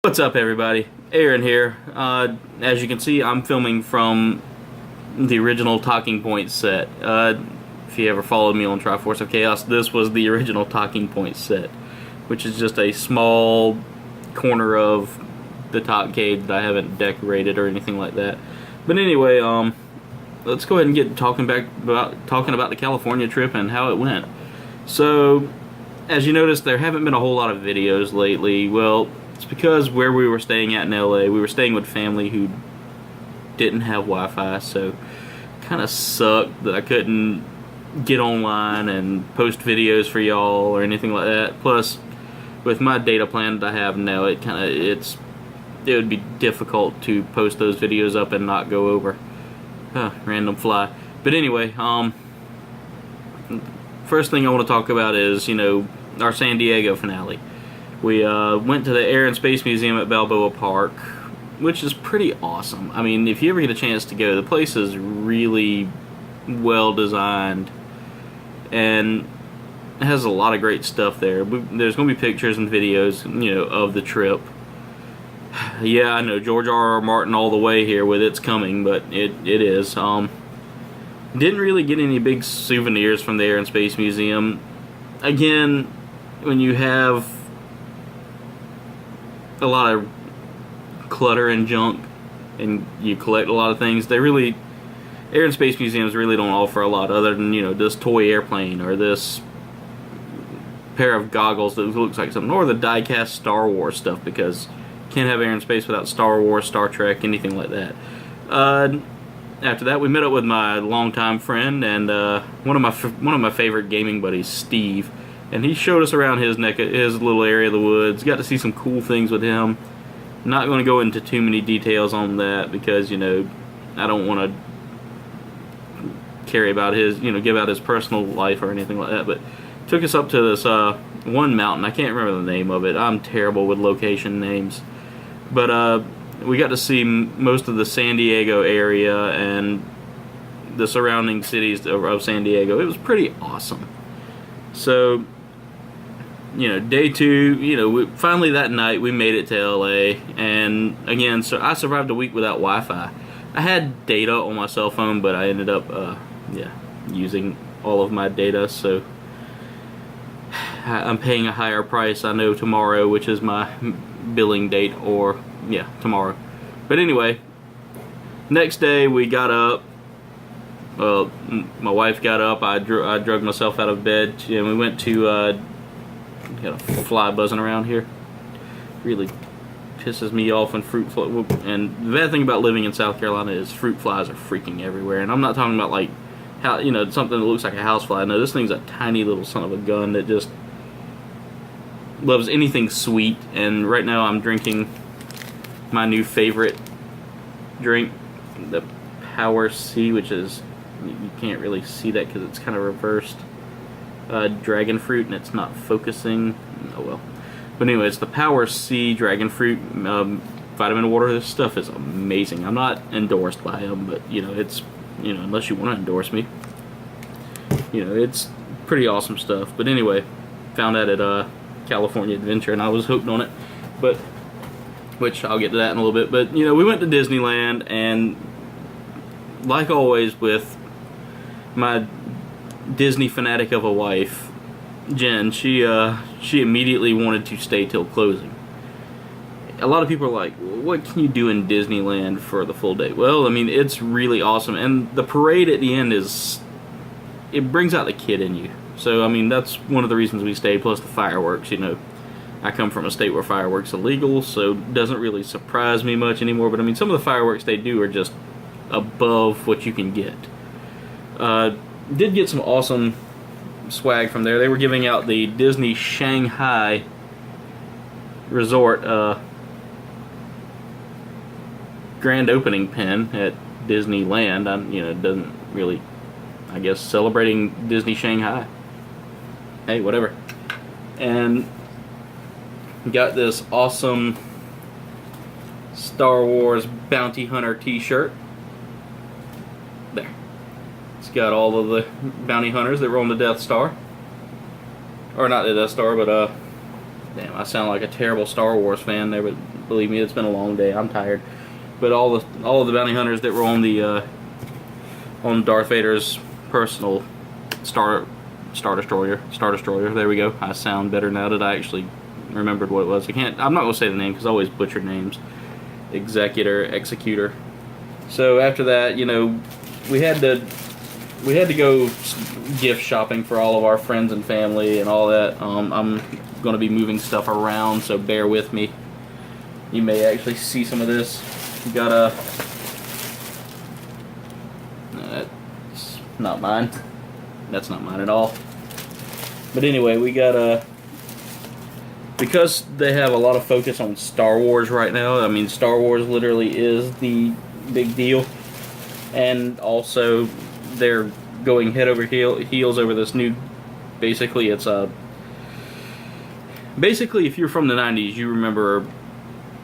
What's up, everybody? Aaron here. As you can see, I'm filming from the original Talking Point set. If you ever followed me on Triforce of Chaos, this was the original Talking Point set, which is just a small corner of the top cave that I haven't decorated or anything like that. But anyway, let's go ahead and get talking about the California trip and how it went. So, as you noticed, there haven't been a whole lot of videos lately. Well, it's because where we were staying at in LA, we were staying with family who didn't have Wi-Fi, so kind of sucked that I couldn't get online and post videos for y'all or anything like that. Plus, with my data plan that I have now, it would be difficult to post those videos up and not go over. Random fly. But anyway, first thing I want to talk about is, our San Diego finale. We went to the Air and Space Museum at Balboa Park, which is pretty awesome. I mean, if you ever get a chance to go, the place is really well designed and it has a lot of great stuff there. There's going to be pictures and videos, of the trip. Yeah, I know, George R.R. Martin all the way here with It's Coming, but it is. Didn't really get any big souvenirs from the Air and Space Museum. Again, when you have a lot of clutter and junk and you collect a lot of things, Air and Space Museums really don't offer a lot other than, this toy airplane or this pair of goggles that looks like something, or the die-cast Star Wars stuff, because you can't have Air and Space without Star Wars, Star Trek, anything like that. After that, we met up with my longtime friend and one of my favorite gaming buddies, Steve, and he showed us around his little area of the woods. Got to see some cool things with him. Not going to go into too many details on that because I don't want to give out his personal life or anything like that. But took us up to this one mountain. I can't remember the name of it. I'm terrible with location names, but we got to see most of the San Diego area and the surrounding cities of San Diego. It was pretty awesome. So, day two, finally that night we made it to LA, and again, so I survived a week without Wi-Fi. I had data on my cell phone, but I ended up, using all of my data, so I'm paying a higher price, I know, tomorrow, which is my billing date, or tomorrow. But anyway, next day we got up. Well, my wife got up. I drug myself out of bed, and we went to. Got a fly buzzing around here. Really pisses me off when fruit fly. And the bad thing about living in South Carolina is fruit flies are freaking everywhere. And I'm not talking about like how something that looks like a housefly. No, this thing's a tiny little son of a gun that just loves anything sweet. And right now I'm drinking my new favorite drink, the Power C, which is, you can't really see that because it's kind of reversed, dragon fruit, and it's not focusing. Oh well. But anyway, it's the Power C dragon fruit vitamin water. This stuff is amazing. I'm not endorsed by them, but it's unless you want to endorse me, it's pretty awesome stuff. But anyway, found that at California Adventure, and I was hooked on it. But which I'll get to that in a little bit. But we went to Disneyland, and like always with my Disney fanatic of a wife, Jen, she immediately wanted to stay till closing. A lot of people are like, what can you do in Disneyland for the full day? Well, I mean, it's really awesome, and the parade at the end it brings out the kid in you. So I mean, that's one of the reasons we stay, plus the fireworks. I come from a state where fireworks are illegal, so it doesn't really surprise me much anymore. But I mean, some of the fireworks they do are just above what you can get. Did get some awesome swag from there. They were giving out the Disney Shanghai Resort grand opening pin at Disneyland. It doesn't really, I guess, celebrating Disney Shanghai. Hey, whatever. And got this awesome Star Wars Bounty Hunter t-shirt. There. It's got all of the bounty hunters that were on the Death Star. Or not the Death Star, but damn, I sound like a terrible Star Wars fan there, but Believe me, it's been a long day. I'm tired. But all of the bounty hunters that were on Darth Vader's personal Star Destroyer. There we go. I sound better now that I actually remembered what it was. I'm not gonna say the name because I always butcher names. Executor. So after that, you know, we had to go gift shopping for all of our friends and family and all that. I'm gonna be moving stuff around, so bear with me. You may actually see some of this. We got a. No, that's not mine. That's not mine at all. But anyway, we got a. Because they have a lot of focus on Star Wars right now. I mean, Star Wars literally is the big deal, and also they're going head over heels over this new. Basically, it's a. Basically, if you're from the 90s, you remember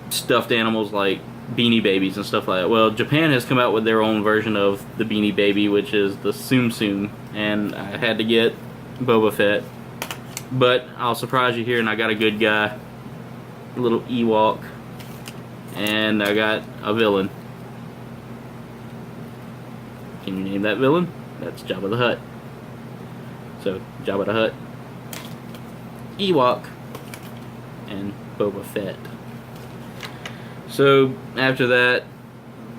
stuffed animals like Beanie Babies and stuff like that. Well, Japan has come out with their own version of the Beanie Baby, which is the Tsum Tsum, and I had to get Boba Fett. But I'll surprise you here, and I got a good guy, a little Ewok, and I got a villain. Can you name that villain? That's Jabba the Hutt. So, Jabba the Hutt, Ewok, and Boba Fett. So, after that,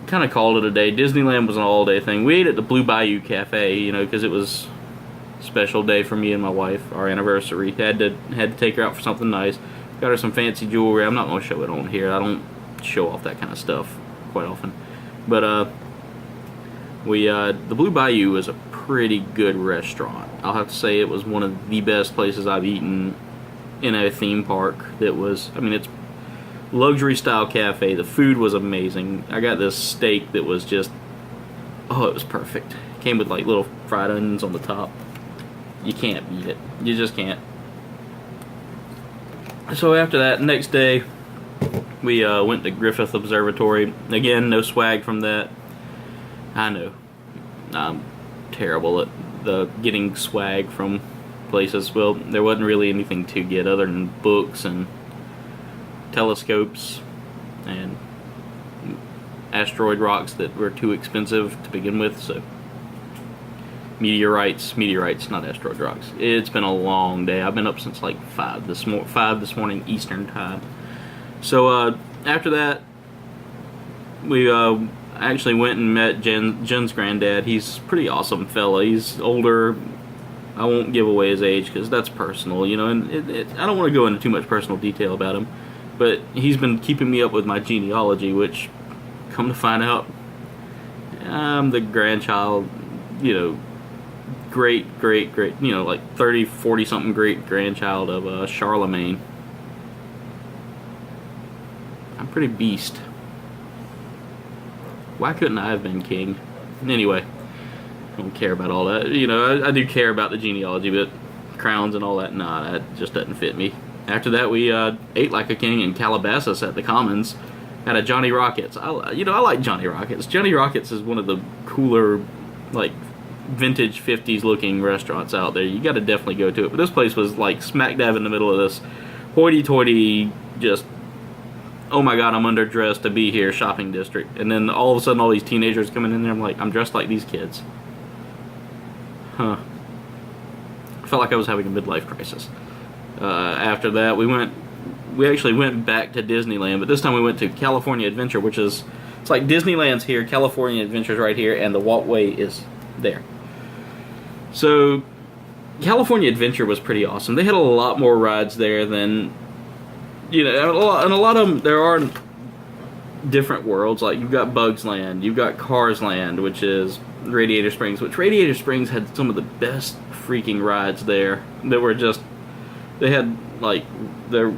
kind of called it a day. Disneyland was an all-day thing. We ate at the Blue Bayou Cafe, you know, because it was a special day for me and my wife, our anniversary. Had to take her out for something nice. Got her some fancy jewelry. I'm not going to show it on here. I don't show off that kind of stuff quite often. But, the Blue Bayou is a pretty good restaurant. I'll have to say it was one of the best places I've eaten in a theme park that was, I mean, it's luxury style cafe. The food was amazing. I got this steak that was just, oh, it was perfect. Came with like little fried onions on the top. You can't beat it. You just can't. So after that, next day, we went to Griffith Observatory. Again, no swag from that. I know. I'm terrible at getting swag from places. Well, there wasn't really anything to get other than books and telescopes and asteroid rocks that were too expensive to begin with. So meteorites, not asteroid rocks. It's been a long day. I've been up since like 5 this morning Eastern time. So after that, we actually went and met Jen's granddad. He's a pretty awesome fella. He's older. I won't give away his age because that's personal, you know, and I don't want to go into too much personal detail about him. But he's been keeping me up with my genealogy, which, come to find out, I'm the grandchild, you know, great, you know, like 30, 40-something great-grandchild of Charlemagne. I'm pretty beast. Why couldn't I have been king? Anyway, I don't care about all that. You know, I do care about the genealogy, but crowns and all that, nah, that just doesn't fit me. After that, we ate like a king in Calabasas at the Commons at a Johnny Rockets. I like Johnny Rockets. Johnny Rockets is one of the cooler, like, vintage 50s looking restaurants out there. You got to definitely go to it. But this place was like smack dab in the middle of this hoity-toity, just, oh my god, I'm underdressed to be here shopping district. And then all of a sudden all these teenagers coming in there, I'm like, I'm dressed like these kids. Huh. I felt like I was having a midlife crisis. After that, we actually went back to Disneyland, but this time we went to California Adventure, which is, it's like Disneyland's here, California Adventure's right here, and the walkway is there. So, California Adventure was pretty awesome. They had a lot more rides there than, you know, and a lot of them, there are different worlds. Like, you've got Bugs Land, you've got Cars Land, which is Radiator Springs, which Radiator Springs had some of the best freaking rides there that were just, they had, like, the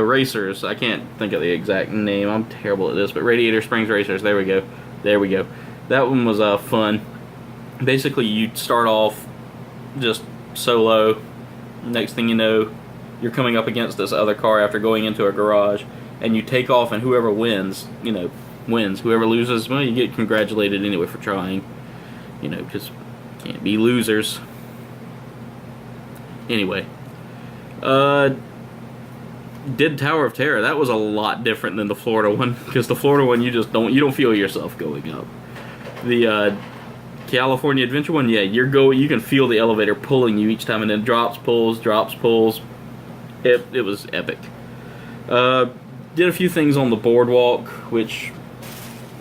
racers. I can't think of the exact name. I'm terrible at this, but Radiator Springs Racers. There we go. That one was fun. Basically, you start off just solo. Next thing you know, you're coming up against this other car after going into a garage, and you take off, and whoever wins, you know, wins. Whoever loses, well, you get congratulated anyway for trying. You know, because can't be losers. Anyway, did Tower of Terror. That was a lot different than the Florida one, because the Florida one you don't feel yourself going up. The California Adventure one, yeah, you can feel the elevator pulling you each time, and then drops, pulls, drops, pulls. It was epic. Did a few things on the boardwalk, which,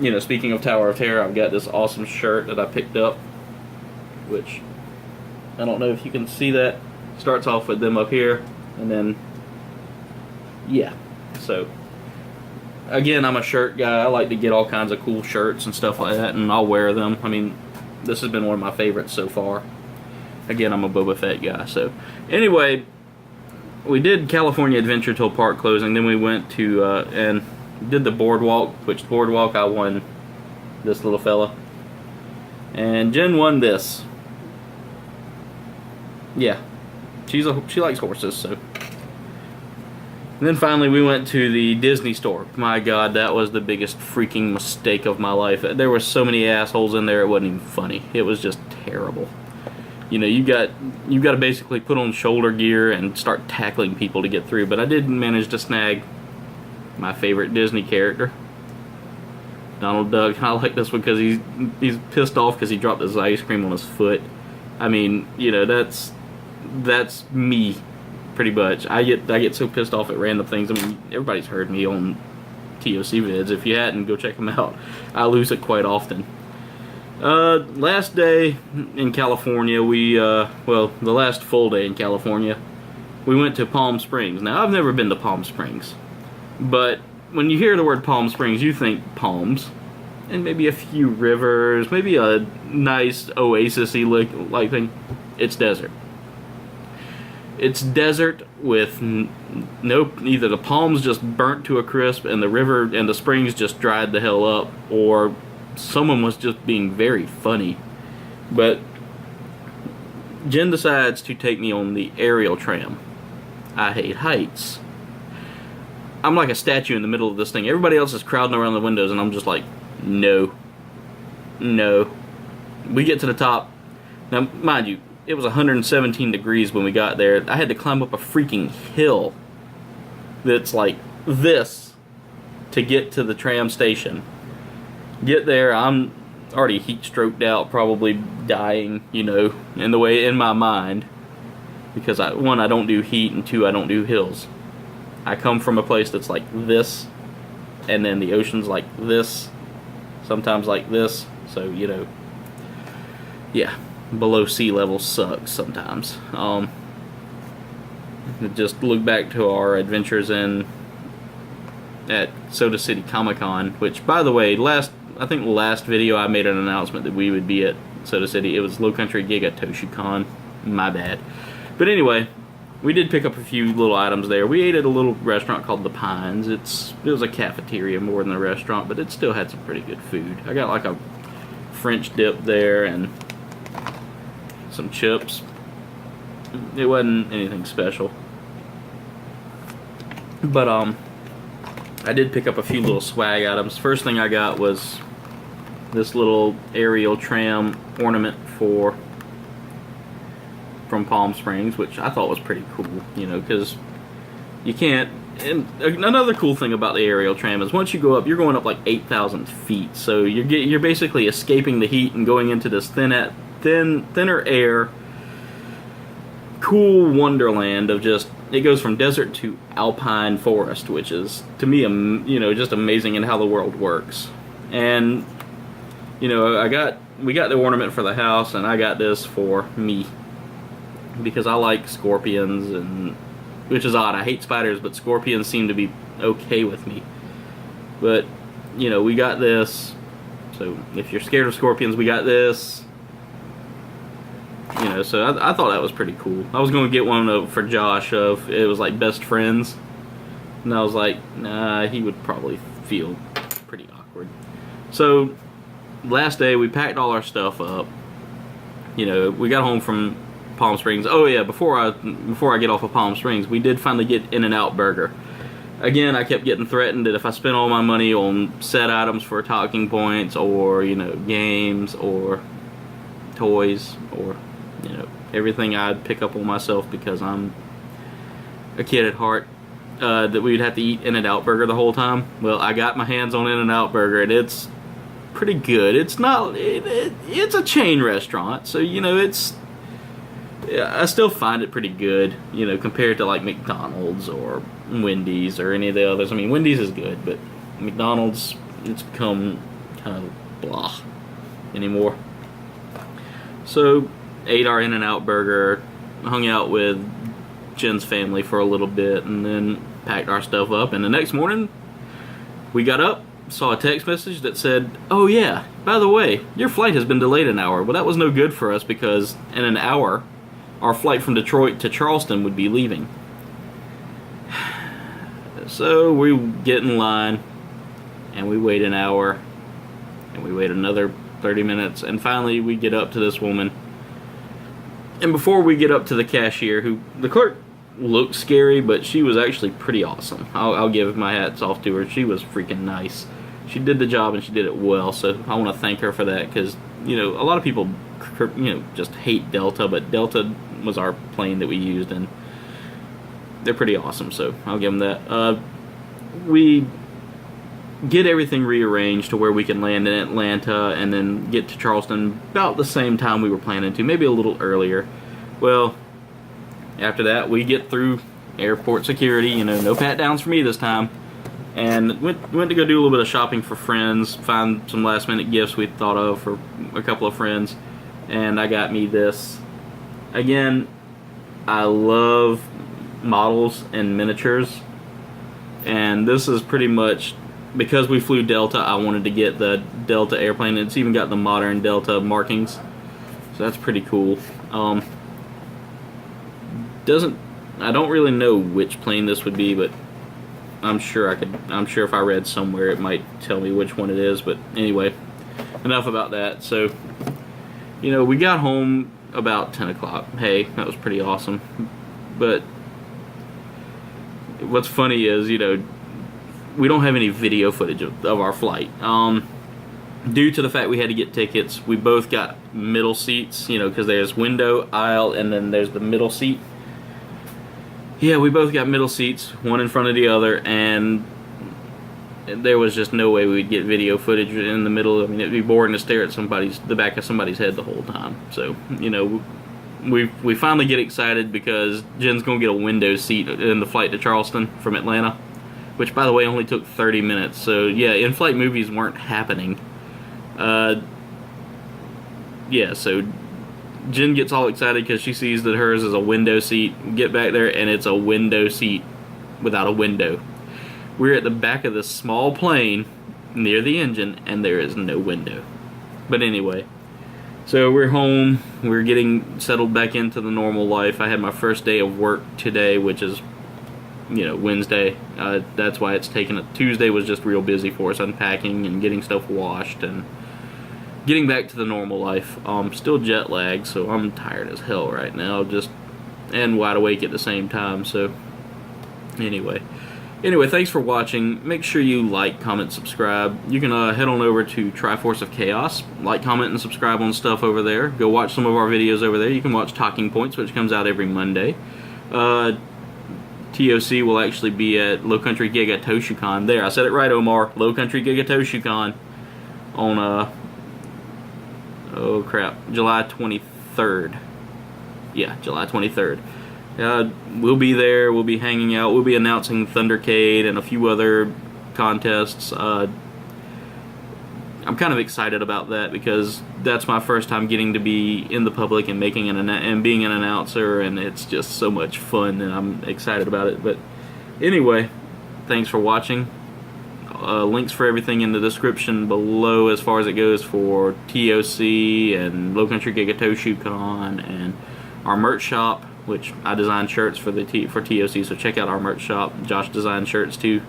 you know, speaking of Tower of Terror, I've got this awesome shirt that I picked up, which I don't know if you can see that. Starts off with them up here, and then, yeah. So, again, I'm a shirt guy. I like to get all kinds of cool shirts and stuff like that, and I'll wear them. I mean, this has been one of my favorites so far. Again, I'm a Boba Fett guy. So, anyway, we did California Adventure till park closing. Then we went to and did the boardwalk. Which boardwalk I won this little fella, and Jen won this. Yeah, she likes horses. So, and then finally we went to the Disney store. My God, that was the biggest freaking mistake of my life. There were so many assholes in there. It wasn't even funny. It was just terrible. You know, you got to basically put on shoulder gear and start tackling people to get through. But I did manage to snag my favorite Disney character, Donald Duck. I like this one because he's pissed off because he dropped his ice cream on his foot. I mean, you know, that's me, pretty much. I get so pissed off at random things. I mean, everybody's heard me on TOC vids. If you hadn't, go check them out. I lose it quite often. Last day in California, the last full day in California, we went to Palm Springs. Now, I've never been to Palm Springs, but when you hear the word Palm Springs, you think palms, and maybe a few rivers, maybe a nice oasis-y like thing. It's desert. It's desert with either the palms just burnt to a crisp and the river and the springs just dried the hell up, or someone was just being very funny. But Jen decides to take me on the aerial tram. I hate heights. I'm like a statue in the middle of this thing. Everybody else is crowding around the windows, and I'm just like, no. We get to the top. Now, mind you, it was 117 degrees when we got there. I had to climb up a freaking hill that's like this to get to the tram station. Get there, I'm already heat stroked out, probably dying, you know, in my mind. Because one, I don't do heat, and two, I don't do hills. I come from a place that's like this, and then the ocean's like this, sometimes like this, so, you know, yeah, below sea level sucks sometimes. Just look back to our adventures at Soda City Comic-Con, which, by the way, I think last video I made an announcement that we would be at Soda City. It was Low Country Giga ToshiCon. My bad. But anyway, we did pick up a few little items there. We ate at a little restaurant called The Pines. It was a cafeteria more than a restaurant, but it still had some pretty good food. I got like a French dip there and some chips. It wasn't anything special. But I did pick up a few little swag items. First thing I got was this little aerial tram ornament from Palm Springs, which I thought was pretty cool, you know, because you can't. And another cool thing about the aerial tram is once you go up, you're going up like 8,000 feet, so you're basically escaping the heat and going into this thinner air, cool wonderland of just. It goes from desert to alpine forest, which is, to me, you know, just amazing in how the world works. And, you know, we got the ornament for the house, and I got this for me. Because I like scorpions, and which is odd. I hate spiders, but scorpions seem to be okay with me. But, you know, we got this. So, if you're scared of scorpions, we got this. You know, so I thought that was pretty cool. I was going to get one for Josh it was like best friends. And I was like, nah, he would probably feel pretty awkward. So, last day we packed all our stuff up. You know, we got home from Palm Springs. Oh yeah, before I get off of Palm Springs, we did finally get In-N-Out Burger. Again, I kept getting threatened that if I spent all my money on set items for talking points, or, you know, games, or toys, or, you know, everything I'd pick up on myself because I'm a kid at heart, that we would have to eat In-N-Out Burger the whole time. Well, I got my hands on In-N-Out Burger, and it's pretty good. It's not, it's a chain restaurant, so you know, I still find it pretty good, you know, compared to like McDonald's or Wendy's or any of the others. I mean, Wendy's is good, but McDonald's, it's become kind of blah anymore. So, ate our In-N-Out Burger, hung out with Jen's family for a little bit, and then packed our stuff up. And the next morning, we got up, saw a text message that said, "Oh yeah, by the way, your flight has been delayed an hour." Well, that was no good for us because in an hour, our flight from Detroit to Charleston would be leaving. So we get in line, and we wait an hour, and we wait another 30 minutes, and finally we get up to this woman. And before we get up to the cashier, who the clerk looked scary, but she was actually pretty awesome. I'll give my hats off to her. She was freaking nice. She did the job, and she did it well, so I want to thank her for that, because, you know, a lot of people, you know, just hate Delta, but Delta was our plane that we used, and they're pretty awesome, so I'll give them that. We get everything rearranged to where we can land in Atlanta and then get to Charleston about the same time we were planning to, maybe a little earlier. Well, after that, we get through airport security, you know, no pat-downs for me this time, and went to go do a little bit of shopping for friends, find some last-minute gifts we thought of for a couple of friends, and I got me this. Again, I love models and miniatures, and this is pretty much, because we flew Delta, I wanted to get the Delta airplane. It's even got the modern Delta markings, so that's pretty cool. I don't really know which plane this would be, but I'm sure if I read somewhere it might tell me which one it is. But anyway, enough about that. So, you know, we got home about 10 o'clock. Hey, that was pretty awesome. But what's funny is, you know, we don't have any video footage of our flight. Due to the fact we had to get tickets, we both got middle seats, you know, because there's window, aisle, and then there's the middle seat. Yeah, we both got middle seats, one in front of the other, and there was just no way we'd get video footage in the middle. I mean, it'd be boring to stare at the back of somebody's head the whole time. So, you know, we finally get excited because Jen's gonna get a window seat in the flight to Charleston from Atlanta, which, by the way, only took 30 minutes. So, yeah, in-flight movies weren't happening. Yeah, so Jen gets all excited because she sees that hers is a window seat. Get back there, and it's a window seat without a window. We're at the back of this small plane near the engine, and there is no window. But anyway, so we're home. We're getting settled back into the normal life. I had my first day of work today, which is, you know, Wednesday. That's why it's taken. Tuesday was just real busy for us, unpacking and getting stuff washed and getting back to the normal life. Still jet lagged, so I'm tired as hell right now, and wide awake at the same time. So anyway, thanks for watching. Make sure you like, comment, subscribe. You can head on over to Triforce of Chaos, like, comment, and subscribe on stuff over there. Go watch some of our videos over there. You can watch Talking Points, which comes out every Monday. TOC will actually be at Low Country Giga Toshukan. There, I said it right, Omar. Low Country Giga Toshukan on oh crap, July 23rd. Yeah, July 23rd. We'll be there. We'll be hanging out. We'll be announcing Thundercade and a few other contests. I'm kind of excited about that because that's my first time getting to be in the public and being an announcer, and it's just so much fun, and I'm excited about it. But anyway, thanks for watching. Links for everything in the description below as far as it goes for TOC and Low Country Giga Toshukan and our merch shop, which I design shirts for TOC, so check out our merch shop. Josh designed shirts too.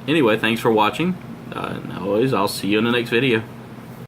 Anyway, thanks for watching. Always, I'll see you in the next video.